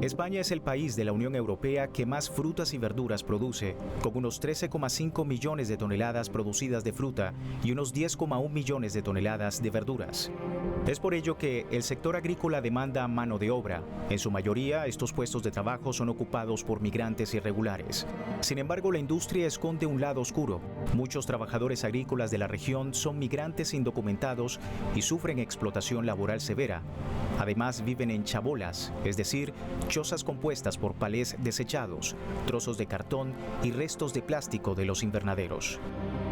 España es el país de la Unión Europea que más frutas y verduras produce, con unos 13,5 millones de toneladas producidas de fruta y unos 10,1 millones de toneladas de verduras. Es por ello que el sector agrícola demanda mano de obra. En su mayoría, estos puestos de trabajo son ocupados por migrantes irregulares. Sin embargo, la industria esconde un lado oscuro. Muchos trabajadores agrícolas de la región son migrantes indocumentados y sufren explotación laboral severa. Además, viven en chabolas, es decir, chozas compuestas por palés desechados, trozos de cartón y restos de plástico de los invernaderos.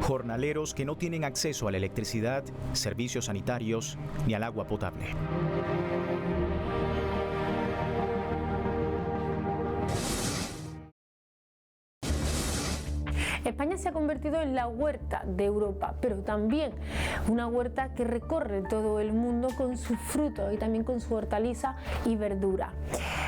Jornaleros que no tienen acceso a la electricidad, servicios sanitarios ni al agua potable. España se ha convertido en la huerta de Europa, pero también una huerta que recorre todo el mundo con sus frutos y también con su hortaliza y verdura.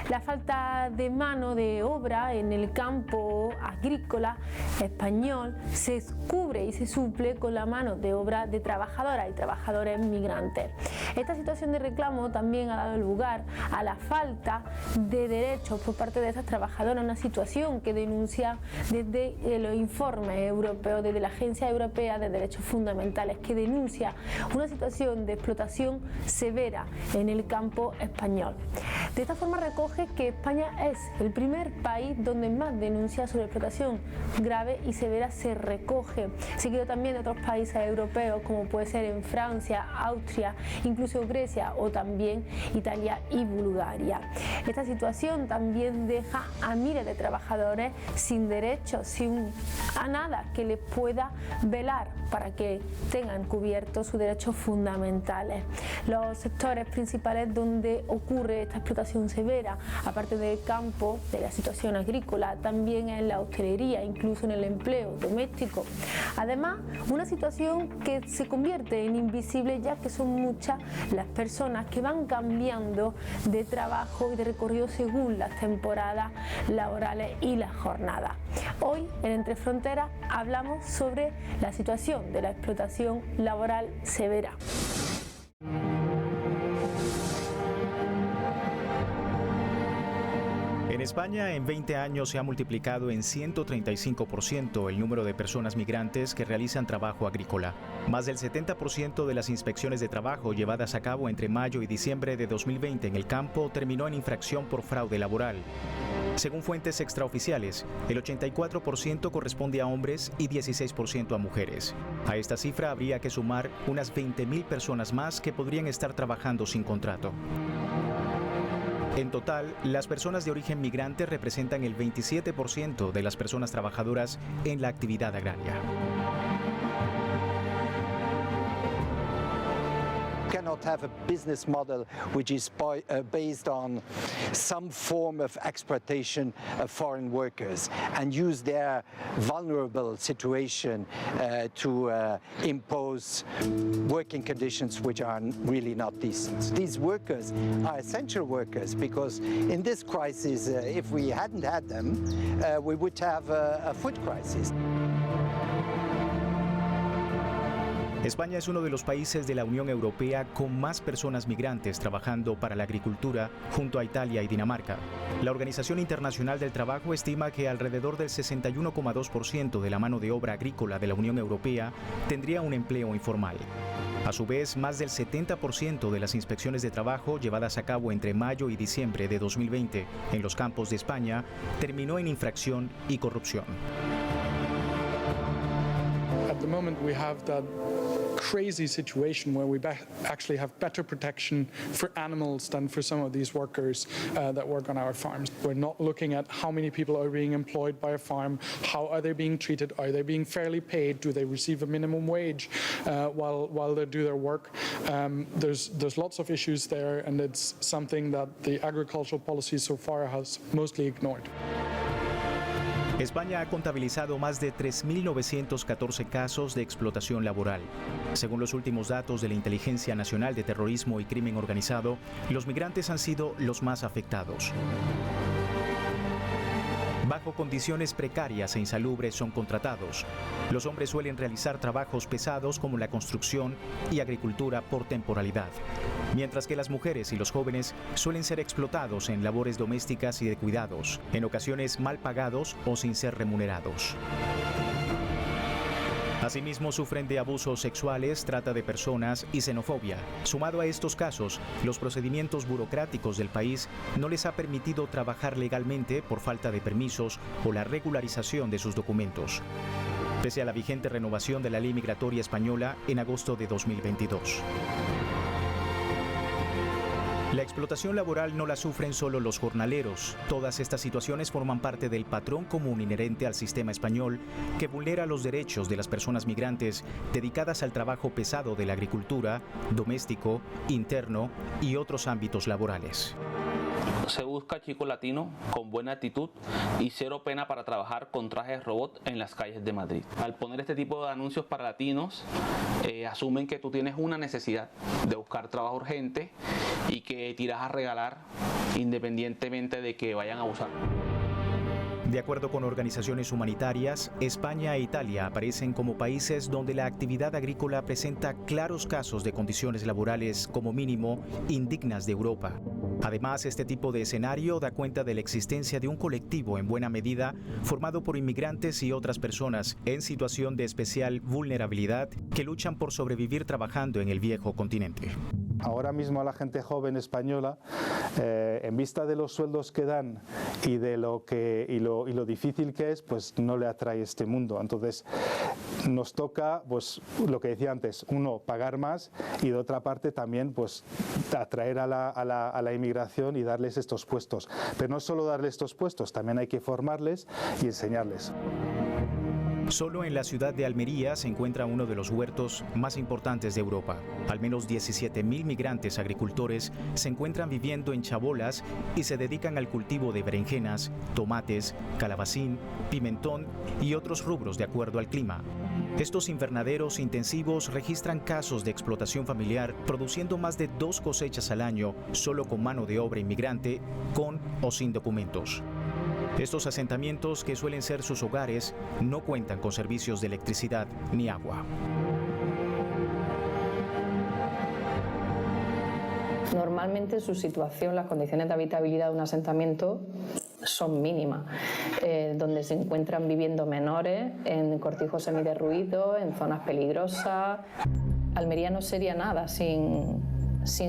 La falta de mano de obra en el campo agrícola español se cubre y se suple con la mano de obra de trabajadoras y trabajadores migrantes. Esta situación de reclamo también ha dado lugar a la falta de derechos por parte de estas trabajadoras, una situación que denuncia desde los informes europeos, desde la Agencia Europea de Derechos Fundamentales, que denuncia una situación de explotación severa en el campo español. De esta forma recoge que España es el primer país donde más denuncias sobre explotación grave y severa se recoge, seguido también de otros países europeos como puede ser en Francia, Austria, incluso Grecia o también Italia y Bulgaria. Esta situación también deja a miles de trabajadores sin derechos, sin a nada que les pueda velar para que tengan cubiertos sus derechos fundamentales. Los sectores principales donde ocurre esta explotación severa, aparte del campo, de la situación agrícola, también en la hostelería, incluso en el empleo doméstico. Además, una situación que se convierte en invisible, ya que son muchas las personas que van cambiando de trabajo y de recorrido según las temporadas laborales y las jornadas. Hoy en Entre Fronteras hablamos sobre la situación de la explotación laboral severa. En España, en 20 años se ha multiplicado en 135% el número de personas migrantes que realizan trabajo agrícola. Más del 70% de las inspecciones de trabajo llevadas a cabo entre mayo y diciembre de 2020 en el campo terminó en infracción por fraude laboral. Según fuentes extraoficiales, el 84% corresponde a hombres y 16% a mujeres. A esta cifra habría que sumar unas 20.000 personas más que podrían estar trabajando sin contrato. En total, las personas de origen migrante representan el 27% de las personas trabajadoras en la actividad agraria. Cannot have a business model which is based on some form of exploitation of foreign workers and use their vulnerable situation to impose working conditions which are really not decent. These workers are essential workers because in this crisis, if we hadn't had them, we would have a food crisis. España es uno de los países de la Unión Europea con más personas migrantes trabajando para la agricultura, junto a Italia y Dinamarca. La Organización Internacional del Trabajo estima que alrededor del 61,2% de la mano de obra agrícola de la Unión Europea tendría un empleo informal. A su vez, más del 70% de las inspecciones de trabajo llevadas a cabo entre mayo y diciembre de 2020 en los campos de España terminó en infracción y corrupción. At the moment we have that crazy situation where we actually have better protection for animals than for some of these workers that work on our farms. We're not looking at how many people are being employed by a farm, how are they being treated, are they being fairly paid, do they receive a minimum wage while they do their work. There's lots of issues there, and it's something that the agricultural policy so far has mostly ignored. España ha contabilizado más de 3.914 casos de explotación laboral. Según los últimos datos de la Inteligencia Nacional de Terrorismo y Crimen Organizado, los migrantes han sido los más afectados. Bajo condiciones precarias e insalubres son contratados. Los hombres suelen realizar trabajos pesados como la construcción y agricultura por temporalidad, mientras que las mujeres y los jóvenes suelen ser explotados en labores domésticas y de cuidados, en ocasiones mal pagados o sin ser remunerados. Asimismo, sufren de abusos sexuales, trata de personas y xenofobia. Sumado a estos casos, los procedimientos burocráticos del país no les ha permitido trabajar legalmente por falta de permisos o la regularización de sus documentos, pese a la vigente renovación de la ley migratoria española en agosto de 2022. La explotación laboral no la sufren solo los jornaleros. Todas estas situaciones forman parte del patrón común inherente al sistema español que vulnera los derechos de las personas migrantes dedicadas al trabajo pesado de la agricultura, doméstico, interno y otros ámbitos laborales. Se busca chico latino con buena actitud y cero pena para trabajar con trajes robot en las calles de Madrid. Al poner este tipo de anuncios para latinos, asumen que tú tienes una necesidad de buscar trabajo urgente y que tiras a regalar independientemente de que vayan a abusar. De acuerdo con organizaciones humanitarias, España e Italia aparecen como países donde la actividad agrícola presenta claros casos de condiciones laborales como mínimo indignas de Europa. Además, este tipo de escenario da cuenta de la existencia de un colectivo en buena medida formado por inmigrantes y otras personas en situación de especial vulnerabilidad que luchan por sobrevivir trabajando en el viejo continente. Ahora mismo a la gente joven española, en vista de los sueldos que dan y de lo difícil que es, pues no le atrae este mundo. Entonces nos toca, pues lo que decía antes, uno, pagar más y de otra parte también pues atraer a la inmigración y darles estos puestos. Pero no solo darles estos puestos, también hay que formarles y enseñarles. Solo en la ciudad de Almería se encuentra uno de los huertos más importantes de Europa. Al menos 17.000 migrantes agricultores se encuentran viviendo en chabolas y se dedican al cultivo de berenjenas, tomates, calabacín, pimentón y otros rubros de acuerdo al clima. Estos invernaderos intensivos registran casos de explotación familiar, produciendo más de 2 cosechas al año solo con mano de obra inmigrante, con o sin documentos. Estos asentamientos, que suelen ser sus hogares, no cuentan con servicios de electricidad ni agua. Normalmente su situación, las condiciones de habitabilidad de un asentamiento son mínimas, donde se encuentran viviendo menores en cortijos semiderruidos, en zonas peligrosas. Almería no sería nada sin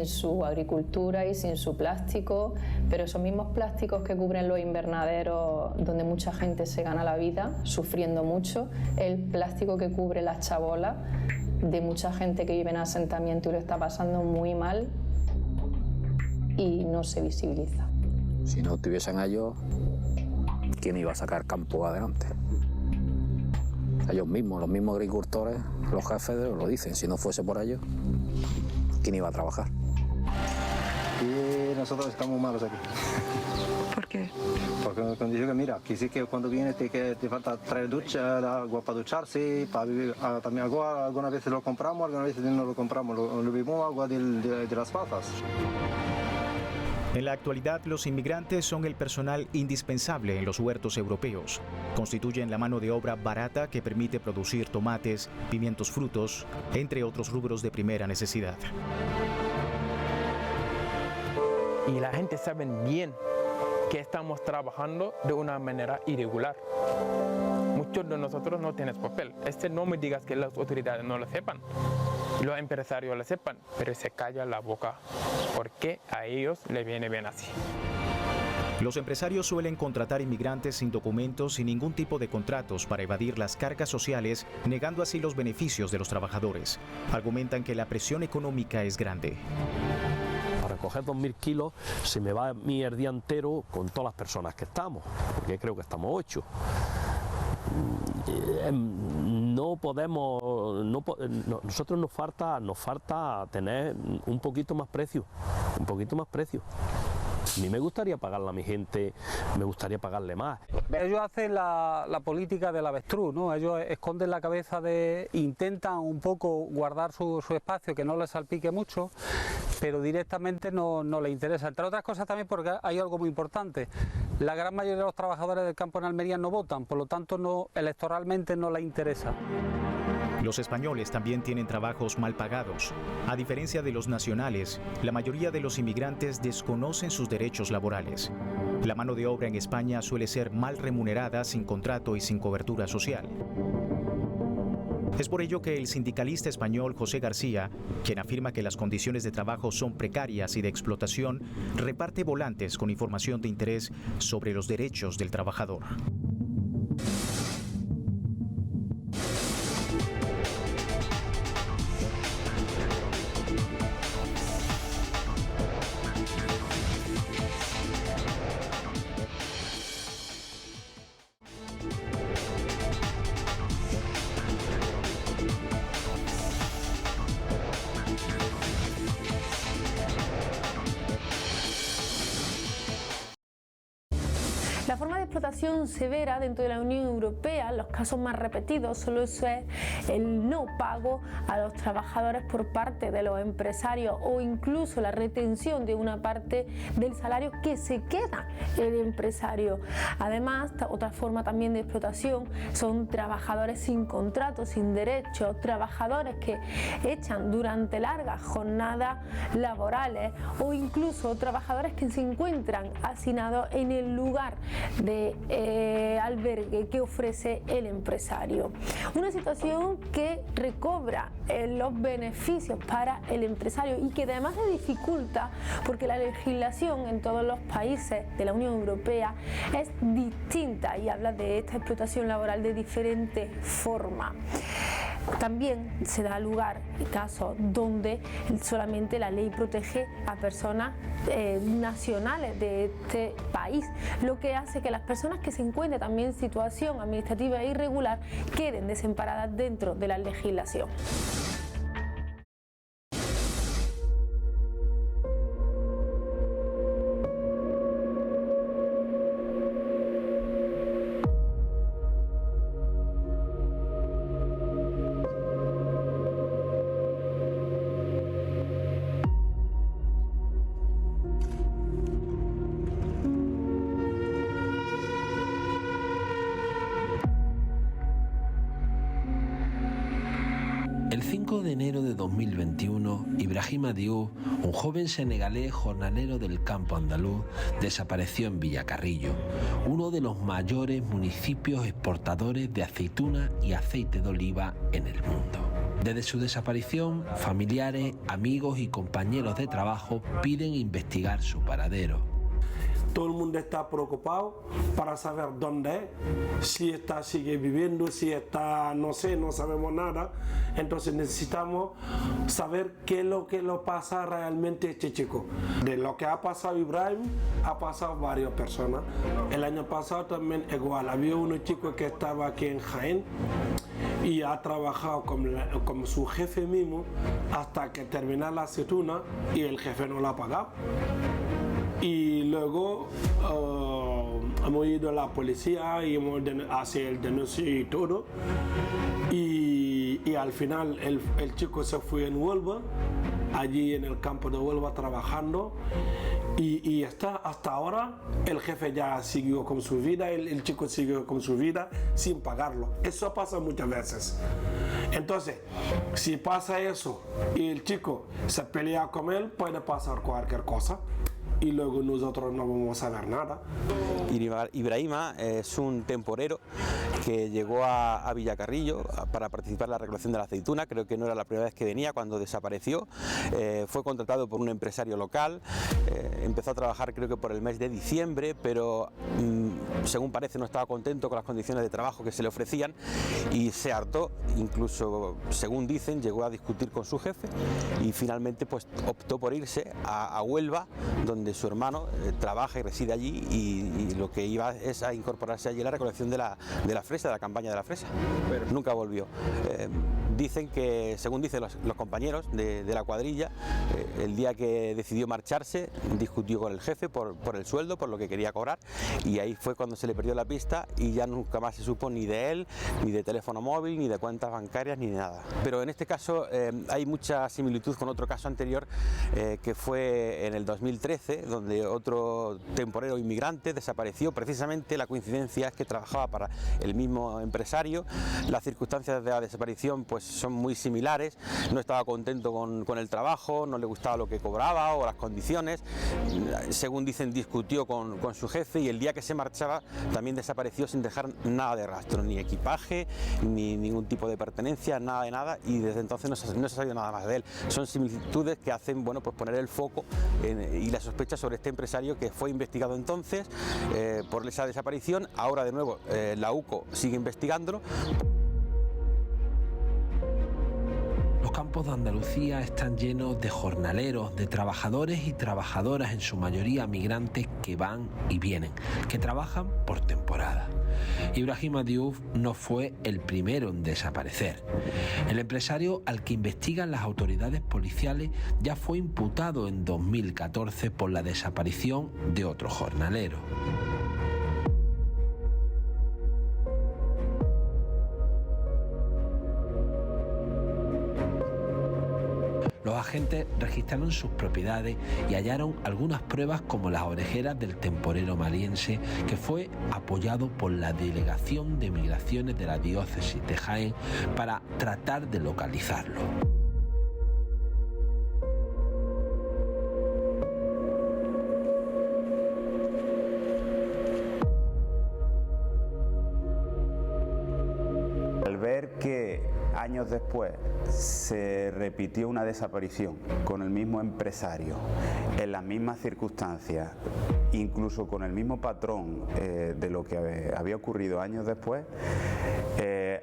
su agricultura y sin su plástico, pero esos mismos plásticos que cubren los invernaderos donde mucha gente se gana la vida, sufriendo mucho, el plástico que cubre las chabolas de mucha gente que vive en asentamiento y lo está pasando muy mal y no se visibiliza. Si no tuviesen a ellos, ¿quién iba a sacar campo adelante? Ellos mismos, los mismos agricultores, los jefes lo dicen, si no fuese por ellos, ¿quién iba a trabajar? Y nosotros estamos malos aquí. ¿Por qué? Porque cuando digo que mira, aquí sí que cuando vienes te falta traer ducha, agua para ducharse, para vivir, también agua, algunas veces lo compramos, algunas veces no lo compramos, lo bebemos agua de las pasas. En la actualidad, los inmigrantes son el personal indispensable en los huertos europeos. Constituyen la mano de obra barata que permite producir tomates, pimientos, frutos, entre otros rubros de primera necesidad. Y la gente sabe bien que estamos trabajando de una manera irregular. Muchos de nosotros no tenemos papel. No me digas que las autoridades no lo sepan. Los empresarios lo sepan, pero se calla la boca porque a ellos les viene bien así. Los empresarios suelen contratar inmigrantes sin documentos y ningún tipo de contratos para evadir las cargas sociales, negando así los beneficios de los trabajadores. Argumentan que la presión económica es grande. Para recoger 2.000 kilos se me va el día entero con todas las personas que estamos, porque creo que estamos 8. No podemos, nosotros nos falta tener un poquito más precio. A mí me gustaría pagarle a mi gente, me gustaría pagarle más. Ellos hacen la política del avestruz, ¿no? Ellos esconden la cabeza, intentan un poco guardar su espacio, que no les salpique mucho, pero directamente no le interesa. Entre otras cosas también porque hay algo muy importante. La gran mayoría de los trabajadores del campo en Almería no votan, por lo tanto electoralmente no les interesa. Los españoles también tienen trabajos mal pagados. A diferencia de los nacionales, la mayoría de los inmigrantes desconocen sus derechos laborales. La mano de obra en España suele ser mal remunerada, sin contrato y sin cobertura social. Es por ello que el sindicalista español José García, quien afirma que las condiciones de trabajo son precarias y de explotación, reparte volantes con información de interés sobre los derechos del trabajador. La forma de explotación severa dentro de la Unión Europea, los casos más repetidos, solo eso es el no pago a los trabajadores por parte de los empresarios o incluso la retención de una parte del salario que se queda el empresario. Además, otra forma también de explotación son trabajadores sin contrato, sin derechos, trabajadores que echan durante largas jornadas laborales o incluso trabajadores que se encuentran hacinados en el lugar de albergue que ofrece el empresario. Una situación que recobra los beneficios para el empresario y que además se dificulta porque la legislación en todos los países de la Unión Europea es distinta y habla de esta explotación laboral de diferente forma. También se da lugar en casos donde solamente la ley protege a personas nacionales de este país, lo que hace que las personas que se encuentren también en situación administrativa irregular queden desamparadas dentro de la legislación. El 5 de enero de 2021, Ibrahima Diouf, un joven senegalés jornalero del campo andaluz, desapareció en Villacarrillo, uno de los mayores municipios exportadores de aceituna y aceite de oliva en el mundo. Desde su desaparición, familiares, amigos y compañeros de trabajo piden investigar su paradero. Todo el mundo está preocupado para saber dónde es, si sigue viviendo, si está, no sé, no sabemos nada. Entonces necesitamos saber qué es lo que le pasa realmente a este chico. De lo que ha pasado Ibrahim, ha pasado varias personas. El año pasado también igual, había un chico que estaba aquí en Jaén y ha trabajado como su jefe mismo hasta que termina la aceituna y el jefe no la ha pagado. Y luego hemos ido a la policía y hemos hecho el denuncio y todo. Y al final el chico se fue en Huelva, allí en el campo de Huelva trabajando. Y hasta ahora el jefe ya siguió con su vida, el chico siguió con su vida sin pagarlo. Eso pasa muchas veces. Entonces, si pasa eso y el chico se pelea con él, puede pasar cualquier cosa. Y luego nosotros no vamos a ver nada. Ibrahima es un temporero que llegó a Villacarrillo para participar en la recolección de la aceituna. Creo que no era la primera vez que venía cuando desapareció. Fue contratado por un empresario local, empezó a trabajar creo que por el mes de diciembre, pero según parece no estaba contento con las condiciones de trabajo que se le ofrecían y se hartó, incluso según dicen llegó a discutir con su jefe y finalmente pues optó por irse a Huelva, donde su hermano trabaja y reside allí y lo que iba es a incorporarse allí a la recolección de la fresa, de la campaña de la fresa, pero nunca volvió. dicen que, según dicen los compañeros de la cuadrilla, el día que decidió marcharse discutió con el jefe por el sueldo, por lo que quería cobrar, y ahí fue cuando se le perdió la pista y ya nunca más se supo ni de él, ni de teléfono móvil, ni de cuentas bancarias, ni de nada. Pero en este caso hay mucha similitud con otro caso anterior que fue en el 2013, donde otro temporero inmigrante desapareció. Precisamente la coincidencia es que trabajaba para el mismo empresario. Las circunstancias de la desaparición pues son muy similares. No estaba contento con el trabajo, no le gustaba lo que cobraba o las condiciones. Según dicen, discutió con su jefe y el día que se marchaba también desapareció sin dejar nada de rastro, ni equipaje, ni ningún tipo de pertenencia, nada de nada, y desde entonces no se ha sabido nada más de él. Son similitudes que hacen, bueno, pues poner el foco y la sospecha sobre este empresario que fue investigado entonces por esa desaparición. Ahora de nuevo la UCO sigue investigándolo. Los campos de Andalucía están llenos de jornaleros, de trabajadores y trabajadoras, en su mayoría migrantes, que van y vienen, que trabajan por temporada. Ibrahima Diouf no fue el primero en desaparecer. El empresario al que investigan las autoridades policiales ya fue imputado en 2014 por la desaparición de otro jornalero. Los agentes registraron sus propiedades y hallaron algunas pruebas, como las orejeras del temporero maliense, que fue apoyado por la Delegación de Migraciones de la Diócesis de Jaén para tratar de localizarlo. Al ver que años después se repitió una desaparición con el mismo empresario, en las mismas circunstancias, incluso con el mismo patrón de lo que había ocurrido años después,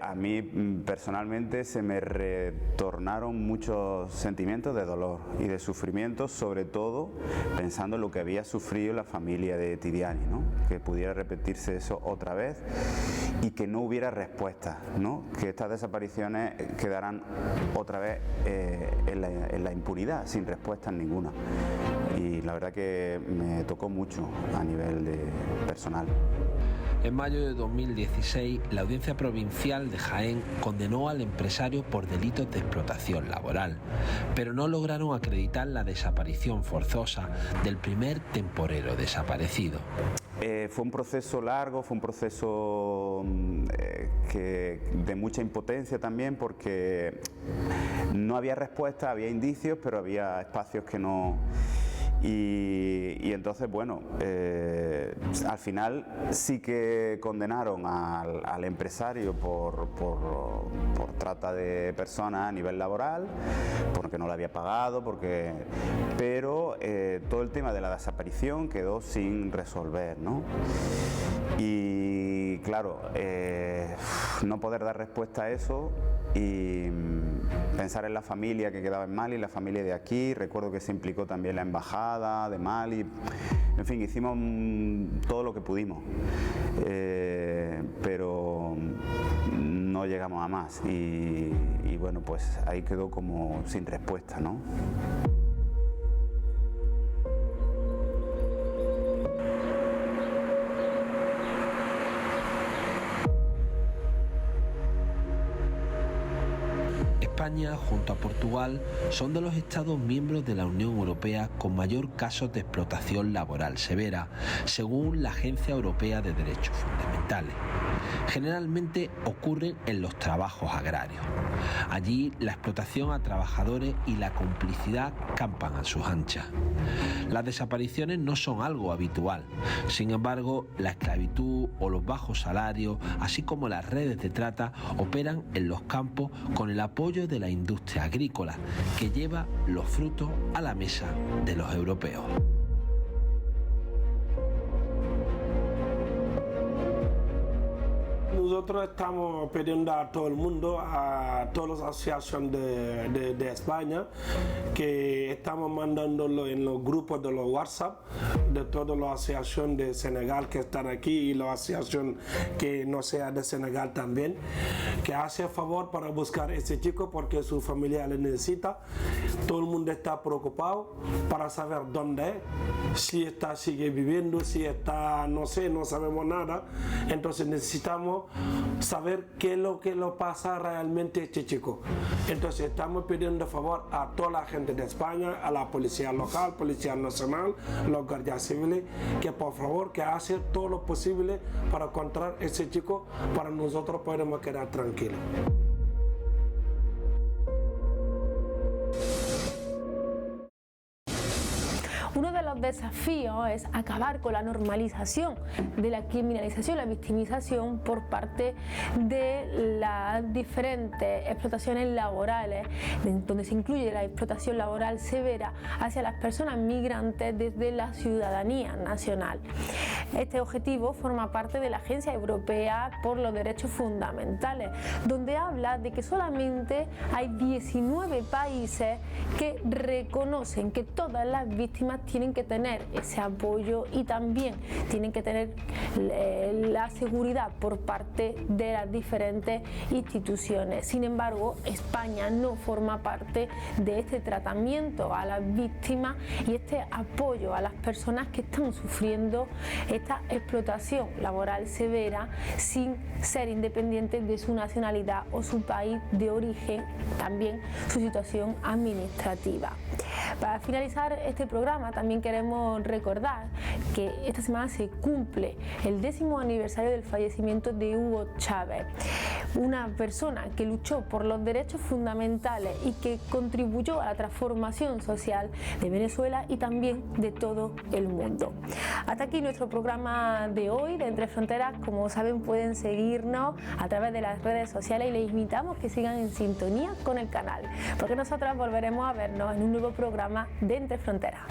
a mí personalmente se me retornaron muchos sentimientos de dolor y de sufrimiento, sobre todo pensando en lo que había sufrido la familia de Tidiane, ¿no? Que pudiera repetirse eso otra vez y que no hubiera respuesta, ¿no? Que estas desapariciones quedaran otra vez en la impunidad, sin respuesta ninguna. Y la verdad que me tocó mucho a nivel personal. En mayo de 2016, la Audiencia Provincial de Jaén condenó al empresario por delitos de explotación laboral, pero no lograron acreditar la desaparición forzosa del primer temporero desaparecido. Fue un proceso largo, fue un proceso de mucha impotencia también, porque no había respuesta, había indicios, pero había espacios que no... Y entonces, bueno, al final sí que condenaron al empresario por trata de personas a nivel laboral, porque no le había pagado, pero todo el tema de la desaparición quedó sin resolver, ¿no? Y claro, no poder dar respuesta a eso y pensar en la familia que quedaba en Mali, la familia de aquí. Recuerdo que se implicó también la embajada de Mali. En fin, hicimos todo lo que pudimos, pero no llegamos a más y bueno, pues ahí quedó como sin respuesta, ¿no? España, junto a Portugal, son de los Estados miembros de la Unión Europea con mayor casos de explotación laboral severa, según la Agencia Europea de Derechos Fundamentales. Generalmente ocurren en los trabajos agrarios. Allí la explotación a trabajadores y la complicidad campan a sus anchas. Las desapariciones no son algo habitual. Sin embargo, la esclavitud o los bajos salarios, así como las redes de trata, operan en los campos con el apoyo de la industria agrícola, que lleva los frutos a la mesa de los europeos. Nosotros estamos pidiendo a todo el mundo, a todas las asociaciones de España, que estamos mandándolo en los grupos de los WhatsApp, de toda la asociación de Senegal que están aquí y la asociación que no sea de Senegal también, que hace favor para buscar a ese chico porque su familia le necesita. Todo el mundo está preocupado para saber dónde es, si sigue viviendo, si está, no sé, no sabemos nada. Entonces necesitamos saber qué es lo que le pasa realmente a este chico. Entonces estamos pidiendo favor a toda la gente de España, a la policía local, policía nacional, los guardias civiles, que por favor que hace todo lo posible para encontrar a ese chico, para nosotros podemos quedar tranquilos. Uno de los desafíos es acabar con la normalización de la criminalización, la victimización por parte de las diferentes explotaciones laborales, donde se incluye la explotación laboral severa hacia las personas migrantes desde la ciudadanía nacional. Este objetivo forma parte de la Agencia Europea por los Derechos Fundamentales, donde habla de que solamente hay 19 países que reconocen que todas las víctimas tienen que tener ese apoyo y también tienen que tener la seguridad por parte de las diferentes instituciones. Sin embargo, España no forma parte de este tratamiento a las víctimas y este apoyo a las personas que están sufriendo esta explotación laboral severa sin ser independientes de su nacionalidad o su país de origen, también su situación administrativa. Para finalizar este programa también queremos recordar que esta semana se cumple el 10º aniversario del fallecimiento de Hugo Chávez, una persona que luchó por los derechos fundamentales y que contribuyó a la transformación social de Venezuela y también de todo el mundo. Hasta aquí nuestro programa de hoy de Entre Fronteras. Como saben, pueden seguirnos a través de las redes sociales y les invitamos que sigan en sintonía con el canal, porque nosotras volveremos a vernos en un nuevo programa de Entre Fronteras.